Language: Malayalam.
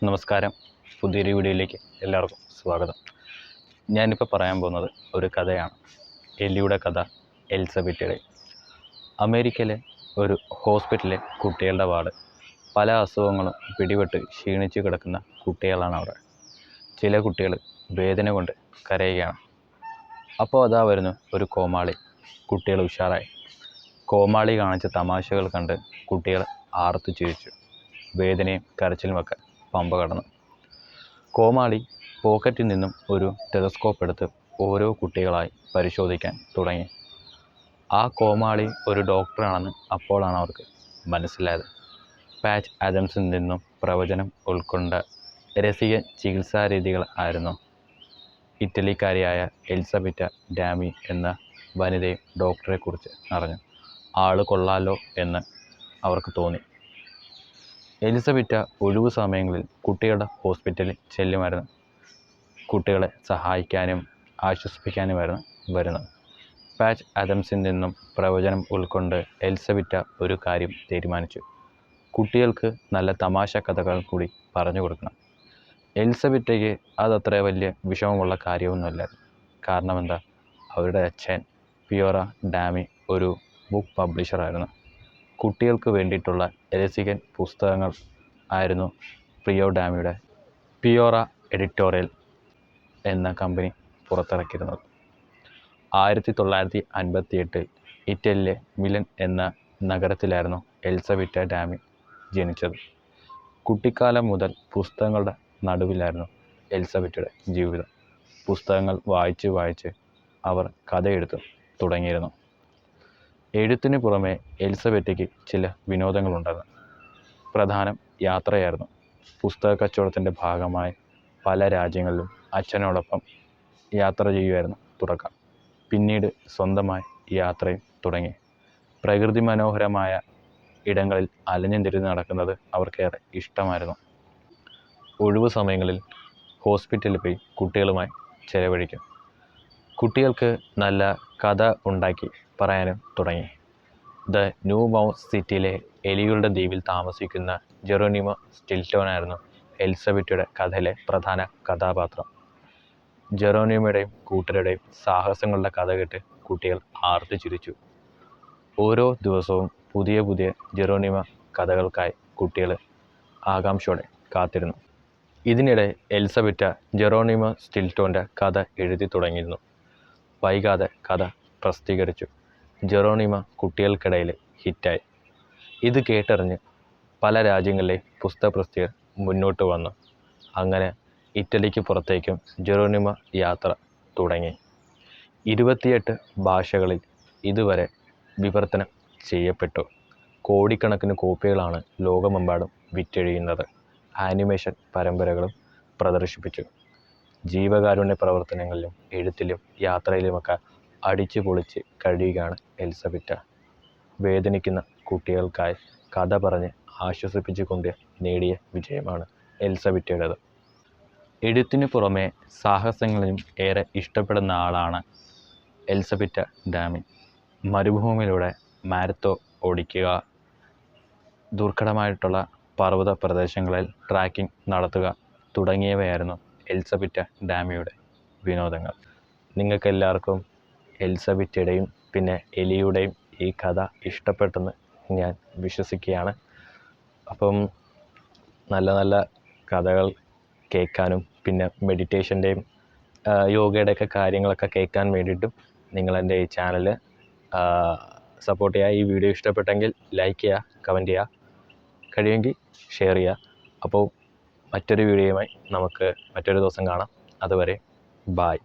നമസ്കാരം. പുതിയൊരു വീഡിയോയിലേക്ക് എല്ലാവർക്കും സ്വാഗതം. ഞാനിപ്പോൾ പറയാൻ പോകുന്നത് ഒരു കഥയാണ്. എലിയുടെ കഥ, എലിസബത്തിയുടെ. അമേരിക്കയിലെ ഒരു ഹോസ്പിറ്റലിലെ കുട്ടികളുടെ വാർഡ്. പല അസുഖങ്ങളും പിടിപെട്ട് ക്ഷീണിച്ച് കിടക്കുന്ന കുട്ടികളാണ് അവിടെ. ചില കുട്ടികൾ വേദന കൊണ്ട് കരയുകയാണ്. അപ്പോൾ അതാ വരുന്നു ഒരു കോമാളി. കുട്ടികൾ ഉഷാറായി. കോമാളി കാണിച്ച തമാശകൾ കണ്ട് കുട്ടികൾ ആർത്തു ചിരിച്ചു. വേദനയും കരച്ചിലുമൊക്കെ പമ്പ കടന്നു. കോമാളി പോക്കറ്റിൽ നിന്നും ഒരു ടെലസ്കോപ്പ് എടുത്ത് ഓരോ കുട്ടികളായി പരിശോധിക്കാൻ തുടങ്ങി. ആ കോമാളി ഒരു ഡോക്ടറാണെന്ന് അപ്പോഴാണ് അവർക്ക് മനസ്സിലായത്. പാച്ച് ആദംസിൽ നിന്നും പ്രവചനം ഉൾക്കൊണ്ട രസിക ചികിത്സാരീതികൾ ആയിരുന്നു. ഇറ്റലിക്കാരിയായ എലിസബറ്റ ഡാമി എന്ന വനിതയും ഡോക്ടറെക്കുറിച്ച് അറിഞ്ഞു. ആള് കൊള്ളാലോ എന്ന് അവർക്ക് തോന്നി. എലിസബറ്റ ഒഴിവു സമയങ്ങളിൽ കുട്ടികളുടെ ഹോസ്പിറ്റലിൽ ചെല്ലുമായിരുന്നു. കുട്ടികളെ സഹായിക്കാനും ആശ്വസിപ്പിക്കാനുമായിരുന്നു വരുന്നത്. പാച്ച് ആദംസിൽ നിന്നും പ്രവചനം ഉൾക്കൊണ്ട് എലിസബറ്റ ഒരു കാര്യം തീരുമാനിച്ചു. കുട്ടികൾക്ക് നല്ല തമാശ കഥകൾ കൂടി പറഞ്ഞു കൊടുക്കണം. എലിസബറ്റയ്ക്ക് അതത്ര വലിയ വിഷമമുള്ള കാര്യമൊന്നുമില്ലായിരുന്നു. കാരണം എന്താ, അവരുടെ അച്ഛൻ പിയോറ ഡാമി ഒരു ബുക്ക് പബ്ലിഷറായിരുന്നു. കുട്ടികൾക്ക് വേണ്ടിയിട്ടുള്ള രസികൻ പുസ്തകങ്ങൾ ആയിരുന്നു പിയോറ എഡിറ്റോറിയൽ എന്ന കമ്പനി പുറത്തിറക്കിയിരുന്നത്. 1958 ഇറ്റലിയിലെ മിലൻ എന്ന നഗരത്തിലായിരുന്നു എലിസബറ്റ ഡാമി ജനിച്ചത്. കുട്ടിക്കാലം മുതൽ പുസ്തകങ്ങളുടെ നടുവിലായിരുന്നു എലിസബറ്റയുടെ ജീവിതം. പുസ്തകങ്ങൾ വായിച്ച് അവർ കഥയെഴുത്ത് തുടങ്ങിയിരുന്നു. എഴുത്തിന് പുറമെ എലിസബറ്റയ്ക്ക് ചില വിനോദങ്ങളുണ്ടായിരുന്നു. പ്രധാനം യാത്രയായിരുന്നു. പുസ്തക കച്ചവടത്തിൻ്റെ ഭാഗമായി പല രാജ്യങ്ങളിലും അച്ഛനോടൊപ്പം യാത്ര ചെയ്യുമായിരുന്നു തുടക്കം. പിന്നീട് സ്വന്തമായി യാത്രയും തുടങ്ങി. പ്രകൃതി മനോഹരമായ ഇടങ്ങളിൽ അലഞ്ഞു തിരിഞ്ഞ് നടക്കുന്നത് അവർക്കേറെ ഇഷ്ടമായിരുന്നു. ഒഴിവു സമയങ്ങളിൽ ഹോസ്പിറ്റലിൽ പോയി കുട്ടികളുമായി ചെലവഴിക്കും. കുട്ടികൾക്ക് നല്ല കഥ ഉണ്ടാക്കി പറയാനും തുടങ്ങി. ദ ന്യൂ മൗസ് സിറ്റിയിലെ എലികളുടെ ദ്വീപിൽ താമസിക്കുന്ന ജെറോനിമോ സ്റ്റിൽറ്റോനായിരുന്നു എലിസബറ്റയുടെ കഥയിലെ പ്രധാന കഥാപാത്രം. ജെറോനിമോയുടെയും കൂട്ടരുടെയും സാഹസങ്ങളുടെ കഥ കേട്ട് കുട്ടികൾ ആർത്തു ചിരിച്ചു. ഓരോ ദിവസവും പുതിയ ജെറോനിമോ കഥകൾക്കായി കുട്ടികൾ ആകാംക്ഷയോടെ കാത്തിരുന്നു. ഇതിനിടെ എലിസബറ്റ ജെറോനിമോ സ്റ്റിൽറ്റോൻ്റെ കഥ എഴുതി തുടങ്ങിയിരുന്നു. വൈകാതെ കഥ പ്രസിദ്ധീകരിച്ചു. ജെറോനിമോ കുട്ടികൾക്കിടയിൽ ഹിറ്റായി. ഇത് കേട്ടറിഞ്ഞ് പല രാജ്യങ്ങളിലെ പുസ്തക പ്രസിദ്ധീകർ മുന്നോട്ട് വന്നു. അങ്ങനെ ഇറ്റലിക്ക് പുറത്തേക്കും ജെറോനിമോ യാത്ര തുടങ്ങി. 28 ഭാഷകളിൽ ഇതുവരെ വിവർത്തനം ചെയ്യപ്പെട്ടു. കോടിക്കണക്കിന് കോപ്പികളാണ് ലോകമെമ്പാടും വിറ്റഴിയുന്നത്. ആനിമേഷൻ പരമ്പരകളും പ്രദർശിപ്പിച്ചു. ജീവകാരുണ്യ പ്രവർത്തനങ്ങളിലും എഴുത്തിലും യാത്രയിലുമൊക്കെ അടിച്ചു പൊളിച്ച് കഴിയുകയാണ് എലിസബറ്റ. വേദനിക്കുന്ന കുട്ടികൾക്കായി കഥ പറഞ്ഞ് ആശ്വസിപ്പിച്ചുകൊണ്ട് നേടിയ വിജയമാണ് എലിസബറ്റയുടേത്. എഴുത്തിനു പുറമെ സാഹസങ്ങളിലും ഏറെ ഇഷ്ടപ്പെടുന്ന ആളാണ് എലിസബറ്റ ഡാമി. മരുഭൂമിയിലൂടെ മാരത്തോൺ ഓടിക്കുക, ദുർഘടമായിട്ടുള്ള പർവ്വത പ്രദേശങ്ങളിൽ ട്രാക്കിംഗ് നടത്തുക തുടങ്ങിയവയായിരുന്നു എലിസബറ്റ ഡാമിയുടെ വിനോദങ്ങൾ. നിങ്ങൾക്കെല്ലാവർക്കും എലിസബറ്റയുടെയും പിന്നെ എലിയുടെയും ഈ കഥ ഇഷ്ടപ്പെട്ടെന്ന് ഞാൻ വിശ്വസിക്കുകയാണ്. അപ്പം നല്ല നല്ല കഥകൾ കേൾക്കാനും പിന്നെ മെഡിറ്റേഷൻ്റെയും യോഗയുടെയൊക്കെ കാര്യങ്ങളൊക്കെ കേൾക്കാൻ വേണ്ടിയിട്ടും നിങ്ങളെൻ്റെ ഈ ചാനൽ സപ്പോർട്ട് ചെയ്യുക. ഈ വീഡിയോ ഇഷ്ടപ്പെട്ടെങ്കിൽ ലൈക്ക് ചെയ്യുക, കമൻറ്റ് ചെയ്യുക, കഴിയുമെങ്കിൽ ഷെയർ ചെയ്യുക. അപ്പോൾ മറ്റൊരു വീഡിയോയുമായി നമുക്ക് മറ്റൊരു ദിവസം കാണാം. അതുവരെ ബായ്.